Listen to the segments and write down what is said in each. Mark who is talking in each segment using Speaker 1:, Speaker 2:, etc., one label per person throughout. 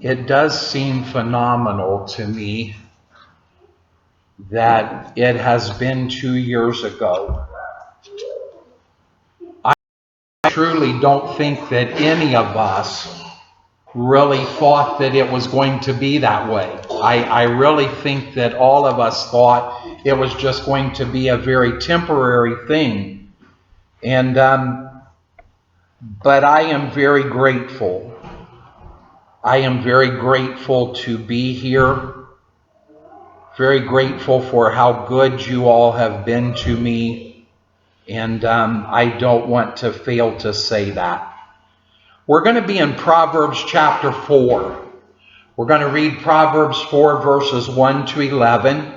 Speaker 1: it does seem phenomenal to me that it has been 2 years ago. I truly don't think that any of us really thought that it was going to be that way. I really think that all of us thought it was just going to be a very temporary thing. And but I am very grateful. I am very grateful to be here. Very grateful for how good you all have been to me. And I don't want to fail to say that. We're going to be in Proverbs chapter 4. We're going to read Proverbs 4 verses 1 to 11.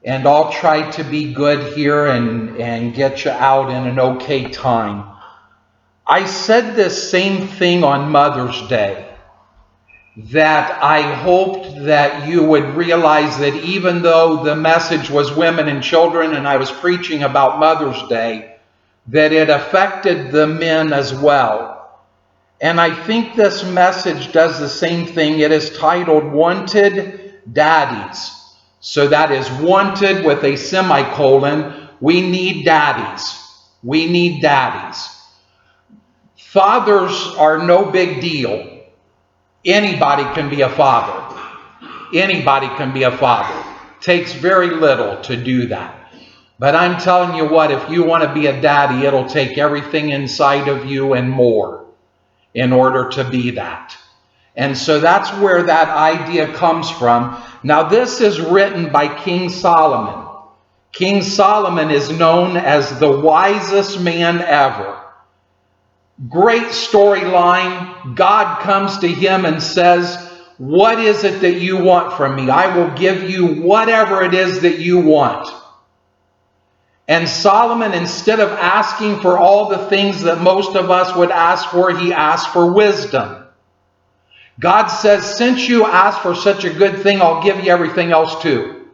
Speaker 1: And I'll try to be good here and get you out in an okay time. I said this same thing on Mother's Day, that I hoped that you would realize that even though the message was women and children and I was preaching about Mother's Day, that it affected the men as well. And I think this message does the same thing. It is titled Wanted Daddies. So that is wanted with a semicolon. We need daddies. We need daddies. Fathers are no big deal. Anybody can be a father. Anybody can be a father. Takes very little to do that. But I'm telling you what, if you want to be a daddy, it'll take everything inside of you and more in order to be that. And so that's where that idea comes from. Now this is written by King Solomon. King Solomon is known as the wisest man ever. Great storyline. God comes to him and says, what is it that you want from me? I will give you whatever it is that you want. And Solomon, instead of asking for all the things that most of us would ask for, he asked for wisdom. God says, since you asked for such a good thing, I'll give you everything else too.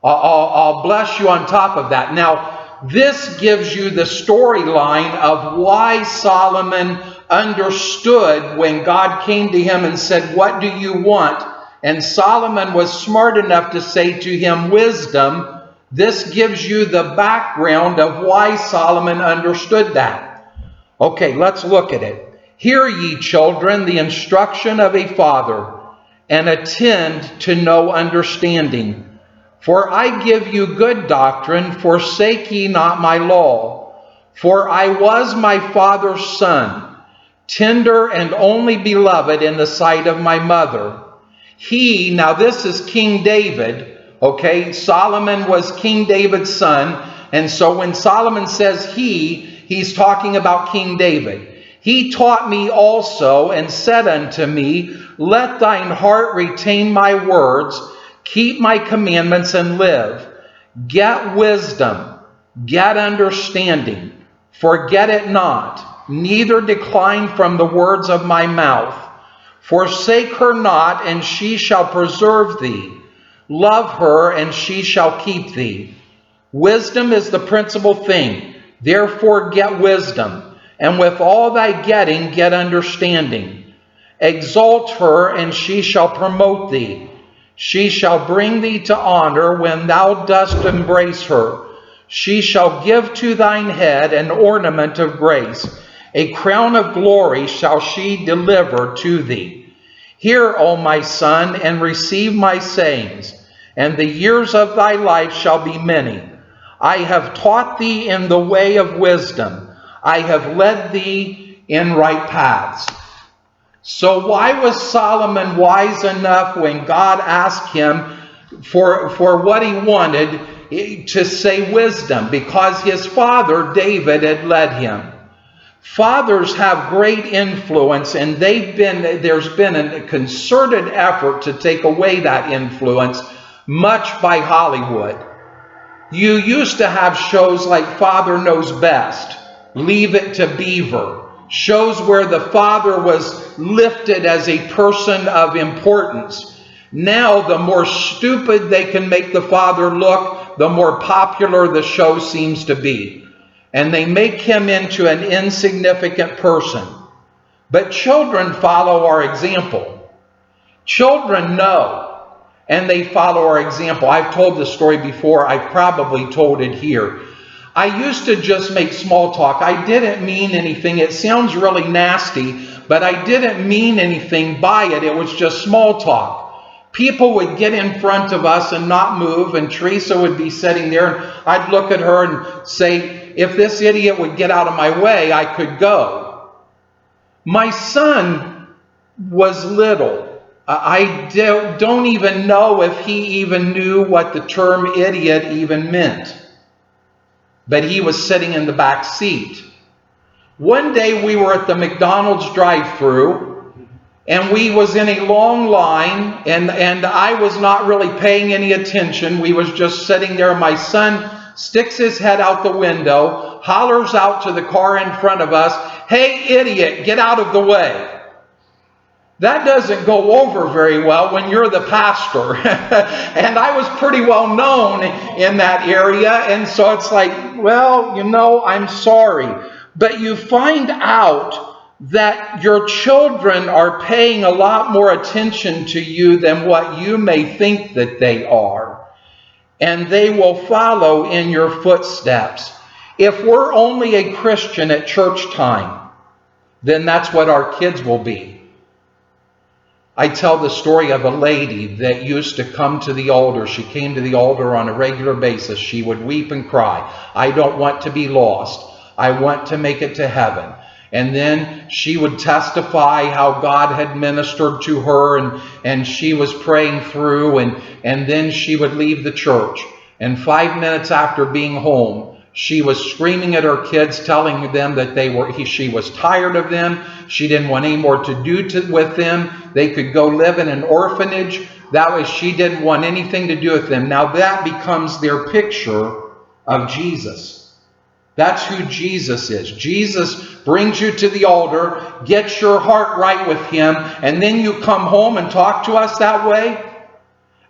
Speaker 1: I'll bless you on top of that. Now, this gives you the storyline of why Solomon understood when God came to him and said, what do you want? And Solomon was smart enough to say to him, wisdom. This gives you the background of why Solomon understood that. Okay, let's look at it. Hear ye, children, the instruction of a father, and attend to know understanding. For I give you good doctrine, forsake ye not my law. For I was my father's son, tender and only beloved in the sight of my mother. He, now this is King David, okay? Solomon was King David's son. And so when Solomon says he's talking about King David. He taught me also and said unto me, let thine heart retain my words, keep my commandments and live. Get wisdom, get understanding, forget it not, neither decline from the words of my mouth. Forsake her not, and she shall preserve thee. Love her, and she shall keep thee. Wisdom is the principal thing. Therefore get wisdom, and with all thy getting, get understanding. Exalt her, and she shall promote thee. She shall bring thee to honor when thou dost embrace her. She shall give to thine head an ornament of grace. A crown of glory shall she deliver to thee. Hear, O my son, and receive my sayings, and the years of thy life shall be many. I have taught thee in the way of wisdom. I have led thee in right paths. So why was Solomon wise enough when God asked him for what he wanted to say wisdom? Because his father, David, had led him. Fathers have great influence, and there's been a concerted effort to take away that influence, much by Hollywood. You used to have shows like Father Knows Best, Leave It to Beaver, shows where the father was lifted as a person of importance. Now, the more stupid they can make the father look, the more popular the show seems to be. And they make him into an insignificant person. But children follow our example. Children know, and they follow our example. I've told this story before. I've probably told it here. I used to just make small talk. I didn't mean anything. It sounds really nasty, but I didn't mean anything by it. It was just small talk. People would get in front of us and not move, and Teresa would be sitting there, and I'd look at her and say, if this idiot would get out of my way, I could go. My son was little. I don't even know if he even knew what the term idiot even meant. But he was sitting in the back seat. One day we were at the McDonald's drive-thru, and we was in a long line, and I was not really paying any attention. We was just sitting there. My son sticks his head out the window, hollers out to the car in front of us, "Hey, idiot, get out of the way." That doesn't go over very well when you're the pastor. And I was pretty well known in that area. And so it's like, well, I'm sorry. But you find out that your children are paying a lot more attention to you than what you may think that they are. And they will follow in your footsteps. If we're only a Christian at church time, then that's what our kids will be. I tell the story of a lady that used to come to the altar. She came to the altar on a regular basis. She would weep and cry. "I don't want to be lost. I want to make it to heaven." And then she would testify how God had ministered to her, and she was praying through, and then she would leave the church. And 5 minutes after being home, she was screaming at her kids, telling them that she was tired of them. She didn't want any more to do with them. They could go live in an orphanage. That was, she didn't want anything to do with them. Now that becomes their picture of Jesus. That's who Jesus is. Jesus brings you to the altar, gets your heart right with him, and then you come home and talk to us that way.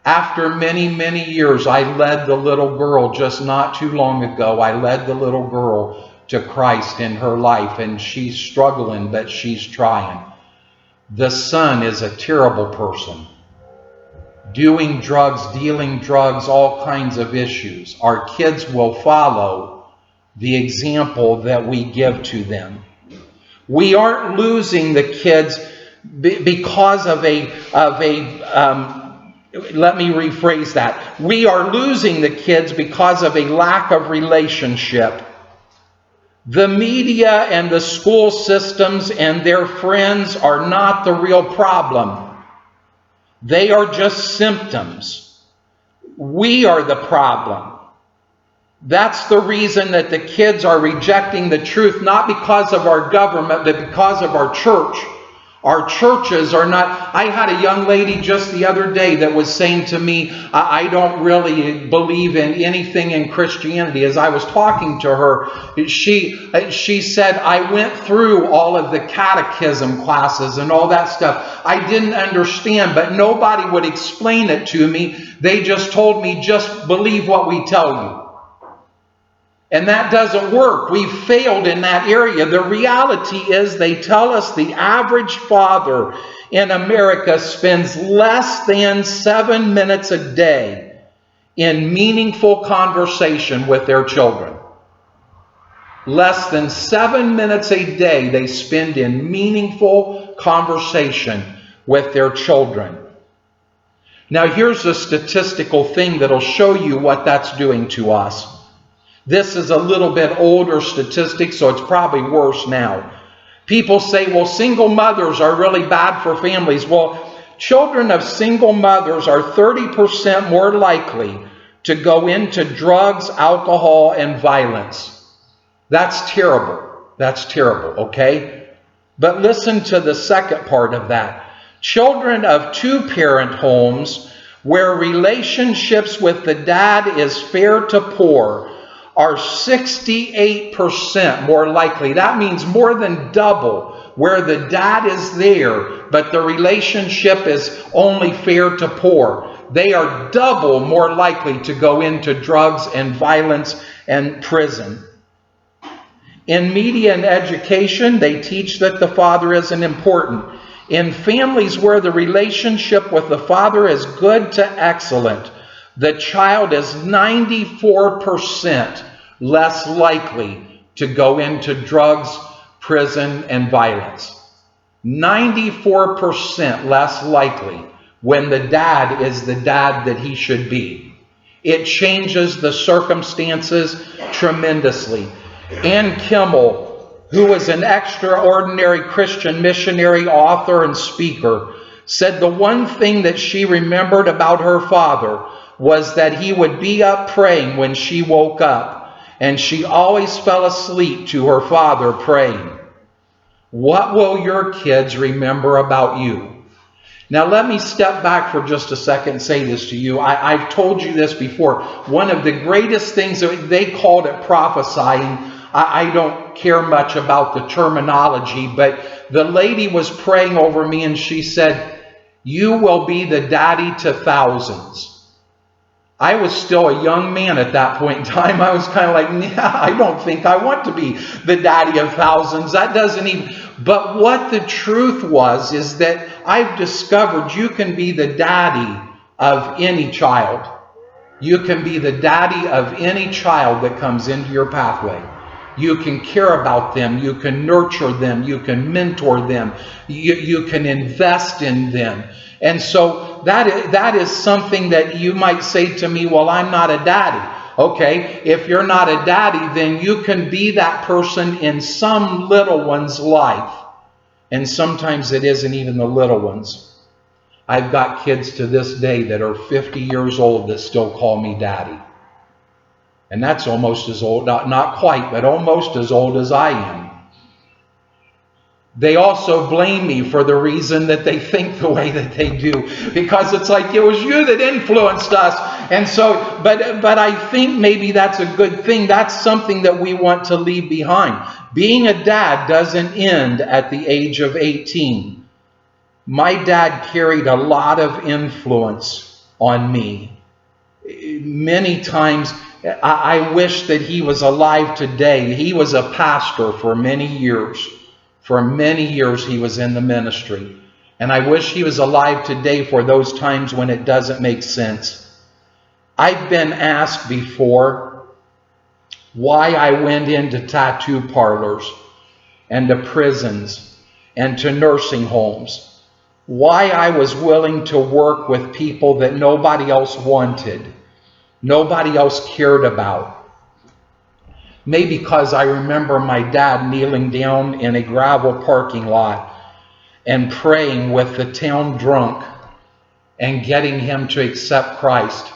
Speaker 1: After many, many years, I led the little girl just not too long ago. I led the little girl to Christ in her life, and she's struggling, but she's trying. The son is a terrible person. Doing drugs, dealing drugs, all kinds of issues. Our kids will follow the example that we give to them. We aren't losing the kids because of let me rephrase that. We are losing the kids because of a lack of relationship. The media and the school systems and their friends are not the real problem. They are just symptoms. We are the problem. That's the reason that the kids are rejecting the truth, not because of our government, but because of our church. Our churches are not... I had a young lady just the other day that was saying to me, I don't really believe in anything in Christianity. As I was talking to her, she said, I went through all of the catechism classes and all that stuff. I didn't understand, but nobody would explain it to me. They just told me, just believe what we tell you. And that doesn't work. We've failed in that area. The reality is they tell us the average father in America spends less than 7 minutes a day in meaningful conversation with their children. Less than 7 minutes a day they spend in meaningful conversation with their children. Now here's a statistical thing that'll show you what that's doing to us. This is a little bit older statistic, so it's probably worse now. People say, well, single mothers are really bad for families. Well, children of single mothers are 30% more likely to go into drugs, alcohol, and violence. That's terrible. That's terrible, okay? But listen to the second part of that. Children of two-parent homes where relationships with the dad is fair to poor are 68% more likely. That means more than double where the dad is there, but the relationship is only fair to poor. They are double more likely to go into drugs and violence and prison. In media and education, they teach that the father isn't important. In families where the relationship with the father is good to excellent, the child is 94% less likely to go into drugs, prison, and violence. 94% less likely when the dad is the dad that he should be. It changes the circumstances tremendously. Ann Kimmel, who was an extraordinary Christian missionary, author, and speaker, said the one thing that she remembered about her father was that he would be up praying when she woke up, and she always fell asleep to her father praying. What will your kids remember about you? Now let me step back for just a second and say this to you. I've told you this before. One of the greatest things, they called it prophesying. I don't care much about the terminology, but the lady was praying over me and she said, "You will be the daddy to thousands." I was still a young man at that point in time. I was kind of like, yeah, I don't think I want to be the daddy of thousands. That doesn't even... But what the truth was is that I've discovered you can be the daddy of any child. You can be the daddy of any child that comes into your pathway. You can care about them. You can nurture them. You can mentor them. You can invest in them. And so that is something that you might say to me, well, I'm not a daddy. Okay, if you're not a daddy, then you can be that person in some little one's life. And sometimes it isn't even the little ones. I've got kids to this day that are 50 years old that still call me daddy. And that's almost as old, not quite, but almost as old as I am. They also blame me for the reason that they think the way that they do, because it's like, it was you that influenced us. And so, but I think maybe that's a good thing. That's something that we want to leave behind. Being a dad doesn't end at the age of 18. My dad carried a lot of influence on me. Many times, I wish that he was alive today. He was a pastor for many years. For many years he was in the ministry. And I wish he was alive today for those times when it doesn't make sense. I've been asked before why I went into tattoo parlors and to prisons and to nursing homes. Why I was willing to work with people that nobody else wanted, nobody else cared about. Maybe because I remember my dad kneeling down in a gravel parking lot and praying with the town drunk and getting him to accept Christ,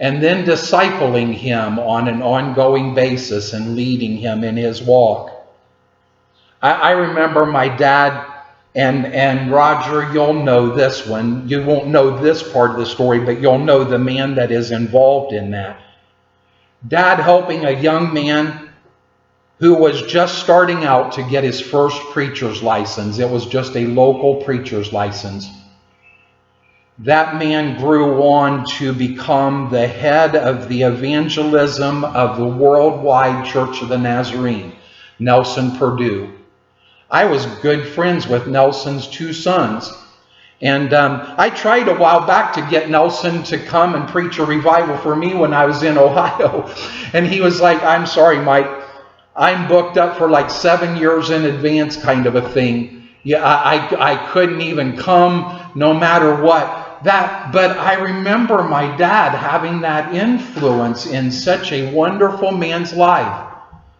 Speaker 1: and then discipling him on an ongoing basis and leading him in his walk. I remember my dad, and Roger, you'll know this one. You won't know this part of the story, but you'll know the man that is involved in that. Dad helping a young man who was just starting out to get his first preacher's license. It was just a local preacher's license. That man grew on to become the head of the evangelism of the worldwide Church of the Nazarene, Nelson Purdue. I was good friends with Nelson's two sons. And I tried a while back to get Nelson to come and preach a revival for me when I was in Ohio. And he was like, "I'm sorry, Mike, I'm booked up for like 7 years in advance," kind of a thing. Yeah, I couldn't even come no matter what. But I remember my dad having that influence in such a wonderful man's life.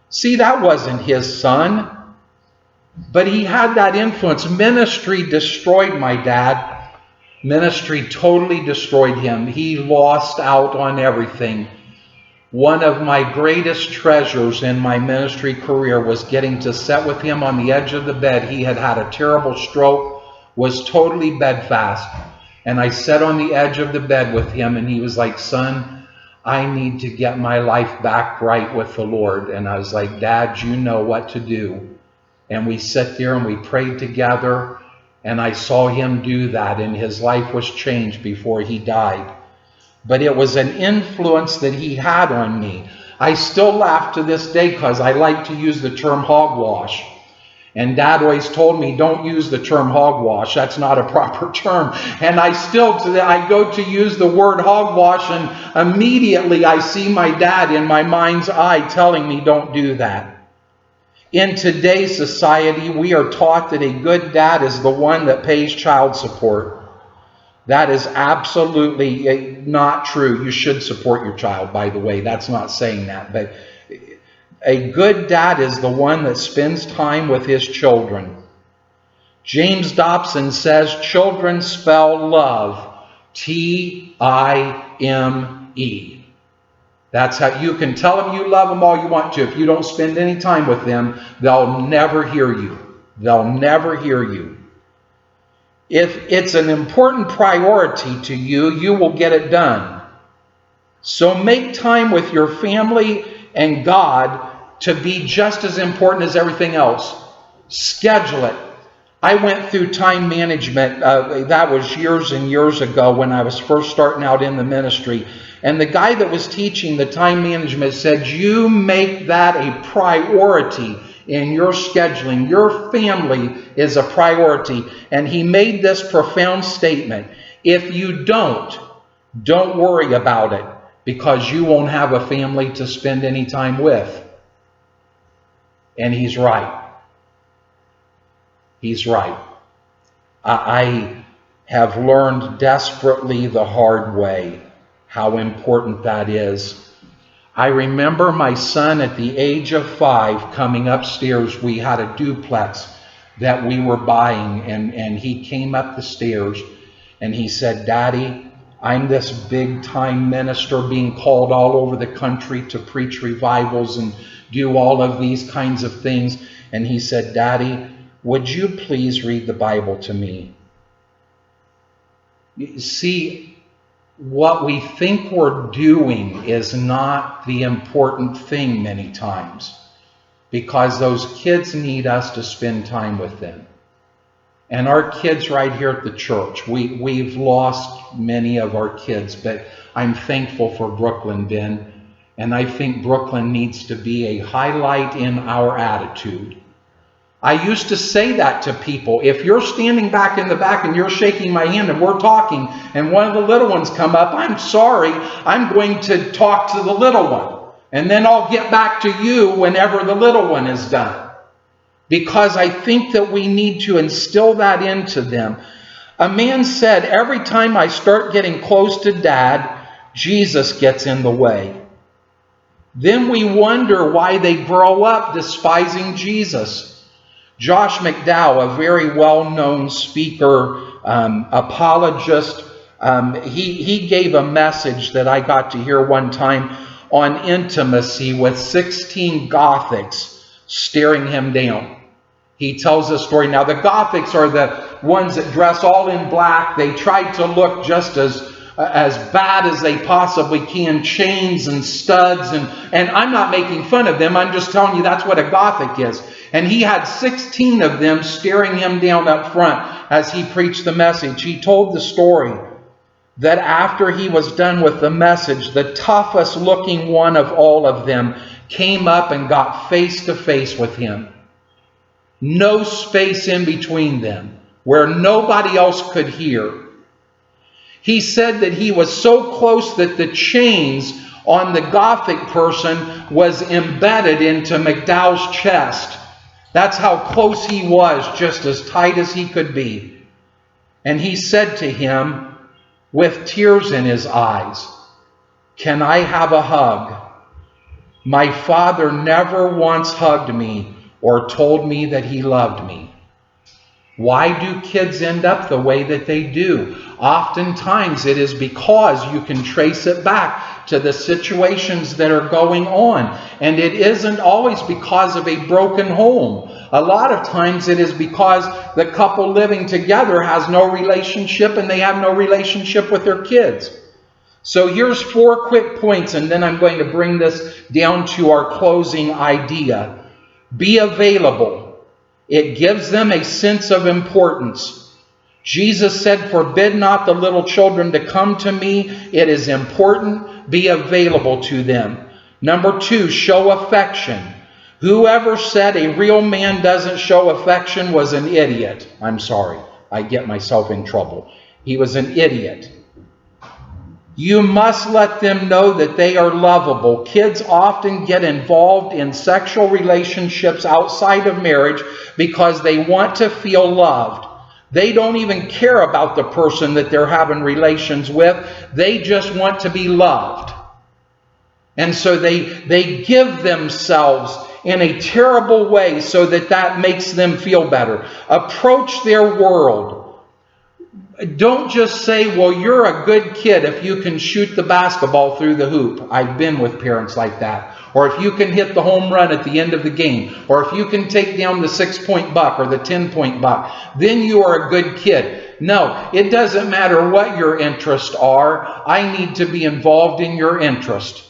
Speaker 1: See, that wasn't his son. But he had that influence. Ministry destroyed my dad. Ministry totally destroyed him. He lost out on everything. One of my greatest treasures in my ministry career was getting to sit with him on the edge of the bed. He had had a terrible stroke, was totally bedfast. And I sat on the edge of the bed with him, and he was like, "Son, I need to get my life back right with the Lord." And I was like, "Dad, you know what to do." And we sat there and we prayed together, and I saw him do that, and his life was changed before he died. But it was an influence that he had on me. I still laugh to this day because I like to use the term hogwash. And Dad always told me, don't use the term hogwash. That's not a proper term. And I go to use the word hogwash, and immediately I see my dad in my mind's eye telling me, don't do that. In today's society, we are taught that a good dad is the one that pays child support. That is absolutely not true. You should support your child, by the way. That's not saying that. But a good dad is the one that spends time with his children. James Dobson says children spell love, T-I-M-E. That's how you can tell them you love them all you want to. If you don't spend any time with them, they'll never hear you. They'll never hear you. If it's an important priority to you, you will get it done. So make time with your family and God to be just as important as everything else. Schedule it. I went through time management. That was years and years ago when I was first starting out in the ministry. And the guy that was teaching the time management said, you make that a priority in your scheduling. Your family is a priority. And he made this profound statement. If you don't worry about it, because you won't have a family to spend any time with. And he's right. He's right. I have learned desperately the hard way how important that is. I remember my son at the age of 5 coming upstairs. We had a duplex that we were buying, and he came up the stairs and he said, Daddy, I'm this big time minister being called all over the country to preach revivals and do all of these kinds of things. And he said, Daddy, would you please read the Bible to me? You see, what we think we're doing is not the important thing many times, because those kids need us to spend time with them. And our kids right here at the church, we've lost many of our kids, but I'm thankful for Brooklyn, Ben. And I think Brooklyn needs to be a highlight in our attitude. I used to say that to people. If you're standing back in the back and you're shaking my hand and we're talking and one of the little ones come up, I'm sorry, I'm going to talk to the little one. And then I'll get back to you whenever the little one is done. Because I think that we need to instill that into them. A man said, every time I start getting close to Dad, Jesus gets in the way. Then we wonder why they grow up despising Jesus. Josh McDowell, a very well-known speaker, apologist, he gave a message that I got to hear one time on intimacy with 16 Gothics staring him down. He tells a story. Now, the Gothics are the ones that dress all in black. They try to look just as bad as they possibly can, chains and studs. And I'm not making fun of them. I'm just telling you that's what a Gothic is. And he had 16 of them staring him down up front as he preached the message. He told the story that after he was done with the message, the toughest looking one of all of them came up and got face to face with him. No space in between them, where nobody else could hear. He said that he was so close that the chains on the Gothic person was embedded into McDowell's chest. That's how close he was, just as tight as he could be. And he said to him, with tears in his eyes, "Can I have a hug? My father never once hugged me or told me that he loved me." Why do kids end up the way that they do? Oftentimes it is because you can trace it back to the situations that are going on. And it isn't always because of a broken home. A lot of times it is because the couple living together has no relationship and they have no relationship with their kids. So here's 4 quick points, and then I'm going to bring this down to our closing idea. Be available. It gives them a sense of importance. Jesus said, "Forbid not the little children to come to me." It is important. Be available to them. Number 2, show affection. Whoever said a real man doesn't show affection was an idiot. I'm sorry, I get myself in trouble. He was an idiot. You must let them know that they are lovable. Kids often get involved in sexual relationships outside of marriage because they want to feel loved. They don't even care about the person that they're having relations with. They just want to be loved. And so they give themselves in a terrible way so that makes them feel better. Approach their world. Don't just say, well, you're a good kid if you can shoot the basketball through the hoop. I've been with parents like that. Or if you can hit the home run at the end of the game. Or if you can take down the 6-point buck or the 10-point buck. Then you are a good kid. No, it doesn't matter what your interests are. I need to be involved in your interest.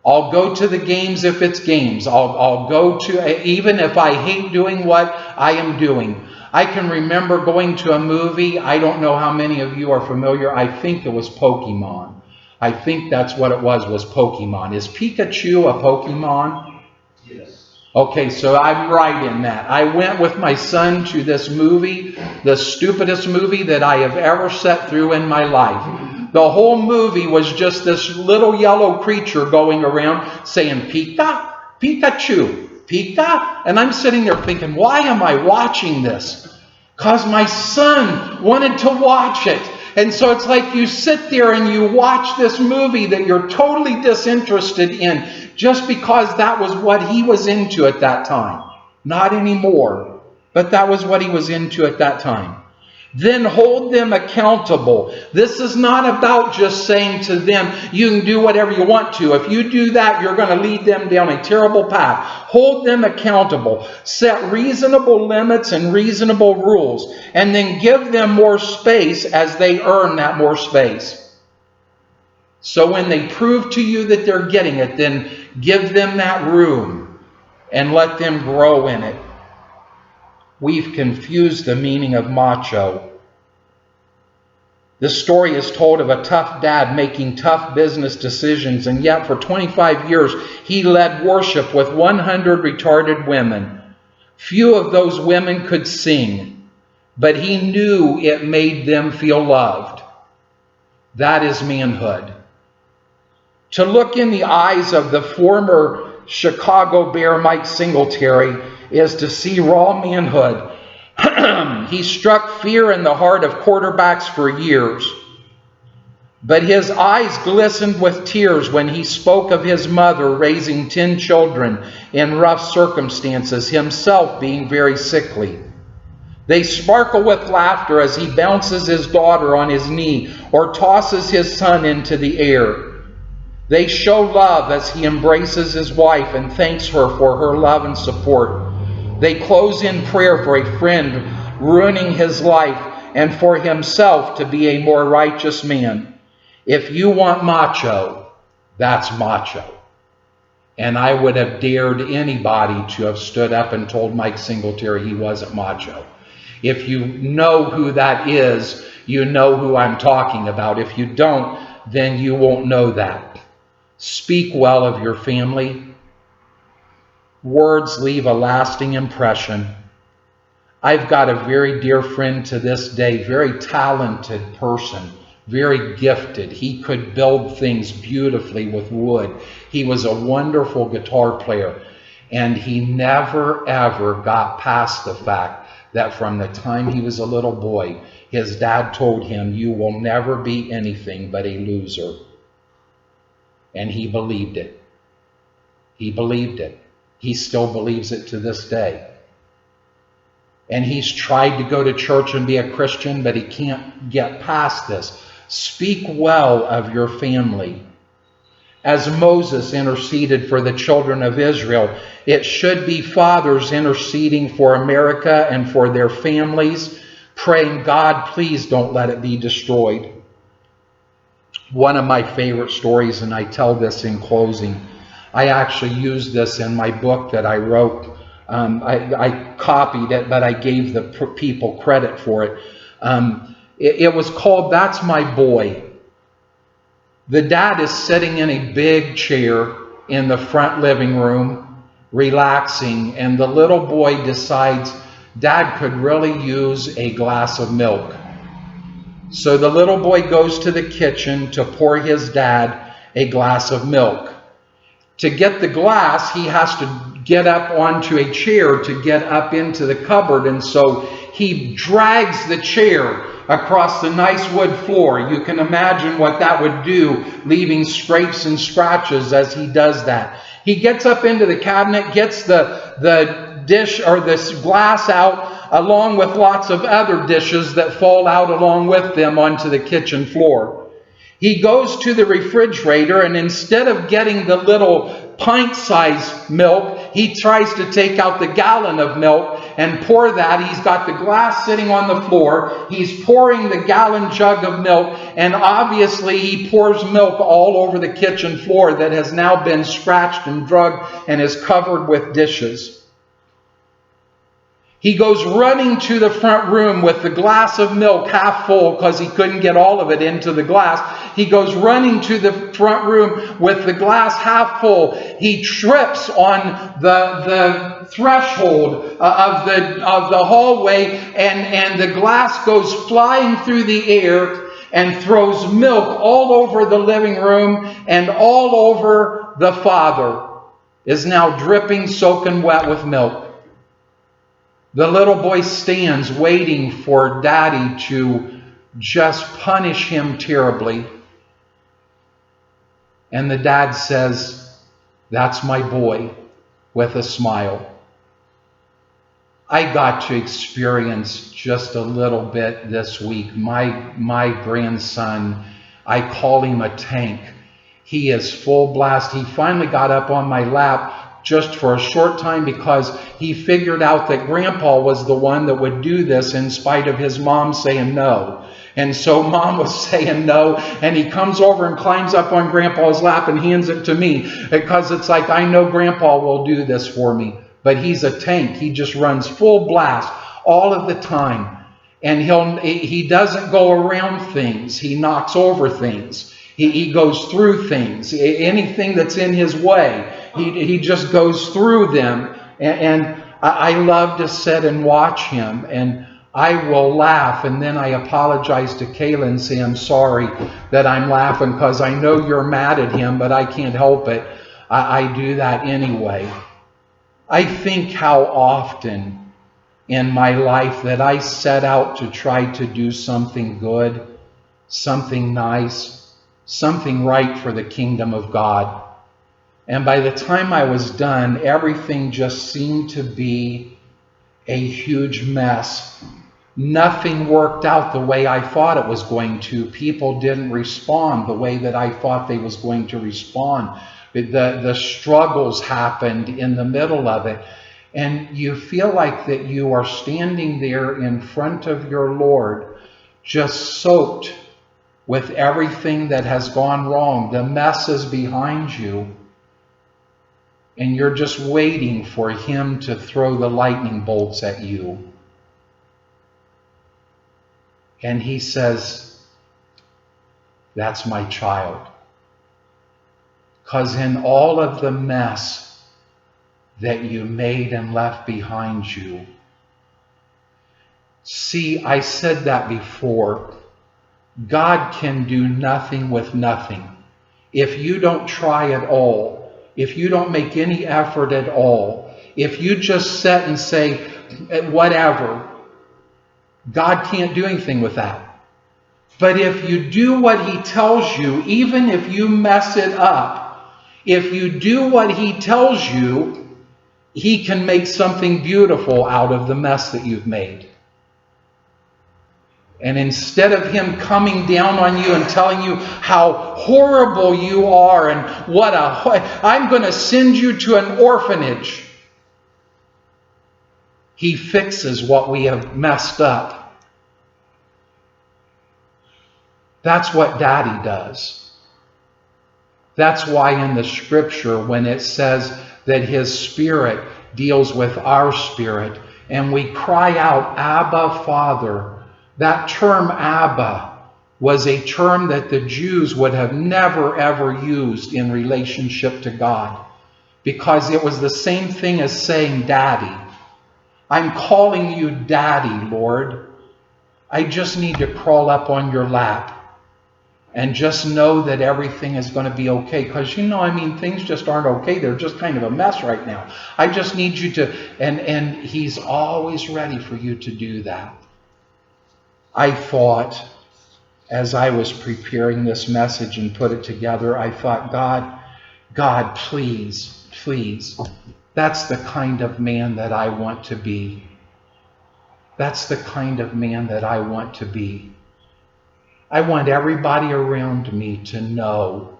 Speaker 1: I'll go to the games if it's games. I'll go to, even if I hate doing what I am doing. I can remember going to a movie. I don't know how many of you are familiar. I think it was Pokemon. I think that's what it was Pokemon. Is Pikachu a Pokemon?
Speaker 2: Yes.
Speaker 1: Okay, so I'm right in that. I went with my son to this movie, the stupidest movie that I have ever sat through in my life. The whole movie was just this little yellow creature going around saying, Pika, Pikachu, Pika. And I'm sitting there thinking, why am I watching this? Because my son wanted to watch it. And so it's like you sit there and you watch this movie that you're totally disinterested in just because that was what he was into at that time. Not anymore, but that was what he was into at that time. Then hold them accountable. This is not about just saying to them, you can do whatever you want to. If you do that, you're going to lead them down a terrible path. Hold them accountable. Set reasonable limits and reasonable rules. And then give them more space as they earn that more space. So when they prove to you that they're getting it, then give them that room and let them grow in it. We've confused the meaning of macho. This story is told of a tough dad making tough business decisions, and yet for 25 years he led worship with 100 retarded women. Few of those women could sing, but he knew it made them feel loved. That is manhood. To look in the eyes of the former Chicago Bear Mike Singletary is to see raw manhood. He struck fear in the heart of quarterbacks for years. But his eyes glistened with tears when he spoke of his mother raising 10 children in rough circumstances, himself being very sickly. They sparkle with laughter as he bounces his daughter on his knee or tosses his son into the air. They show love as he embraces his wife and thanks her for her love and support. They close in prayer for a friend ruining his life and for himself to be a more righteous man. If you want macho, that's macho. And I would have dared anybody to have stood up and told Mike Singletary he wasn't macho. If you know who that is, you know who I'm talking about. If you don't, then you won't know that. Speak well of your family. Words leave a lasting impression. I've got a very dear friend to this day, very talented person, very gifted. He could build things beautifully with wood. He was a wonderful guitar player, and he never ever got past the fact that from the time he was a little boy, his dad told him, you will never be anything but a loser. And he believed it. He believed it. He still believes it to this day. And he's tried to go to church and be a Christian, but he can't get past this. Speak well of your family. As Moses interceded for the children of Israel, it should be fathers interceding for America and for their families, praying, God, please don't let it be destroyed. One of my favorite stories, and I tell this in closing, I actually used this in my book that I wrote. I copied it, but I gave the people credit for it. It was called That's My Boy. The dad is sitting in a big chair in the front living room, relaxing, and the little boy decides Dad could really use a glass of milk. So the little boy goes to the kitchen to pour his dad a glass of milk. To get the glass, he has to get up onto a chair to get up into the cupboard, and so he drags the chair across the nice wood floor. You can imagine what that would do, leaving scrapes and scratches as he does that. He gets up into the cabinet, gets the dish or this glass out, along with lots of other dishes that fall out along with them onto the kitchen floor. He goes to the refrigerator, and instead of getting the little pint-sized milk, he tries to take out the gallon of milk and pour that. He's got the glass sitting on the floor. He's pouring the gallon jug of milk, and obviously he pours milk all over the kitchen floor that has now been scratched and drugged and is covered with dishes. He goes running to the front room with the glass of milk half full because he couldn't get all of it into the glass. He goes running to the front room with the glass half full. He trips on the threshold of the hallway, and the glass goes flying through the air and throws milk all over the living room and all over the father. Is now dripping, soaking wet with milk. The little boy stands waiting for Daddy to just punish him terribly. And the dad says, "That's my boy," with a smile. I got to experience just a little bit this week. My grandson, I call him a tank. He is full blast. He finally got up on my lap just for a short time because he figured out that Grandpa was the one that would do this in spite of his mom saying no. And so Mom was saying no, and he comes over and climbs up on Grandpa's lap and hands it to me because it's like, I know Grandpa will do this for me. But he's a tank. He just runs full blast all of the time. And he doesn't go around things. He knocks over things. He goes through things. Anything that's in his way, he just goes through them. And I love to sit and watch him. And I will laugh, and then I apologize to Kayla and say, I'm sorry that I'm laughing because I know you're mad at him, but I can't help it. I do that anyway. I think how often in my life that I set out to try to do something good, something nice, something right for the kingdom of God. And by the time I was done, everything just seemed to be a huge mess. Nothing worked out the way I thought it was going to. People didn't respond the way that I thought they was going to respond. The struggles happened in the middle of it. And you feel like that you are standing there in front of your Lord, just soaked with everything that has gone wrong. The mess is behind you. And you're just waiting for him to throw the lightning bolts at you. And he says, that's my child. Because in all of the mess that you made and left behind you. See, I said that before. God can do nothing with nothing. If you don't try at all, if you don't make any effort at all, if you just sit and say, whatever, God can't do anything with that. But if you do what he tells you, even if you mess it up, if you do what he tells you, he can make something beautiful out of the mess that you've made. And instead of him coming down on you and telling you how horrible you are and I'm going to send you to an orphanage, he fixes what we have messed up. That's what Daddy does. That's why in the scripture, when it says that his spirit deals with our spirit, and we cry out, Abba, Father, that term Abba was a term that the Jews would have never ever used in relationship to God, because it was the same thing as saying daddy. I'm calling you daddy, Lord. I just need to crawl up on your lap and just know that everything is going to be okay. Because, things just aren't okay. They're just kind of a mess right now. I just need you to, and he's always ready for you to do that. I thought, as I was preparing this message and put it together, I thought, God, please, that's the kind of man that I want to be. That's the kind of man that I want to be. I want everybody around me to know,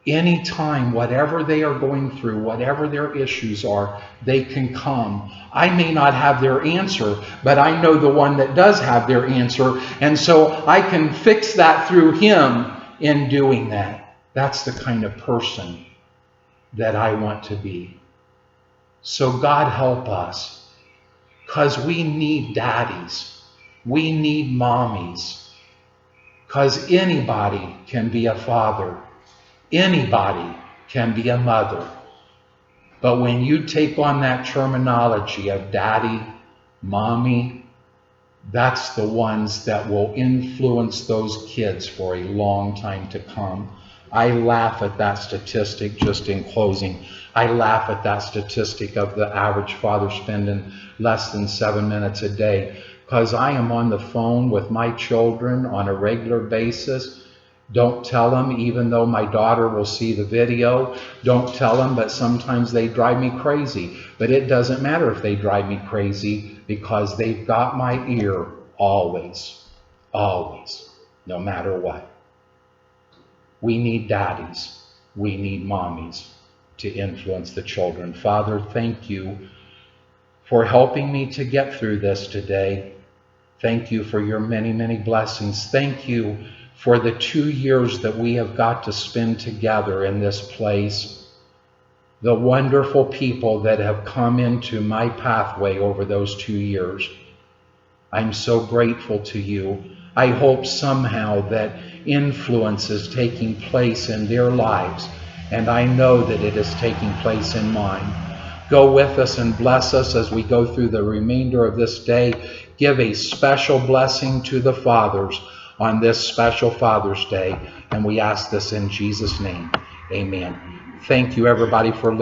Speaker 1: anytime, whatever they are going through, whatever their issues are, they can come. I may not have their answer, but I know the one that does have their answer, and so I can fix that through him in doing that. That's the kind of person that I want to be. So God help us, because we need daddies. We need mommies. Because anybody can be a father. Anybody can be a mother. But when you take on that terminology of daddy, mommy, that's the ones that will influence those kids for a long time to come. I laugh at that statistic, just in closing. I laugh at that statistic of the average father spending less than 7 minutes a day, because I am on the phone with my children on a regular basis. Don't tell them, even though my daughter will see the video. Don't tell them, but sometimes they drive me crazy. But it doesn't matter if they drive me crazy, because they've got my ear always, no matter what. We need daddies. We need mommies to influence the children. Father, thank you for helping me to get through this today. Thank you for your many, many blessings. Thank you for the 2 years that we have got to spend together in this place. The wonderful people that have come into my pathway over those 2 years. I'm so grateful to you. I hope somehow that influence is taking place in their lives, and I know that it is taking place in mine. Go with us and bless us as we go through the remainder of this day. Give a special blessing to the fathers on this special Father's Day, and we ask this in Jesus' name. Amen. Thank you, everybody, for listening.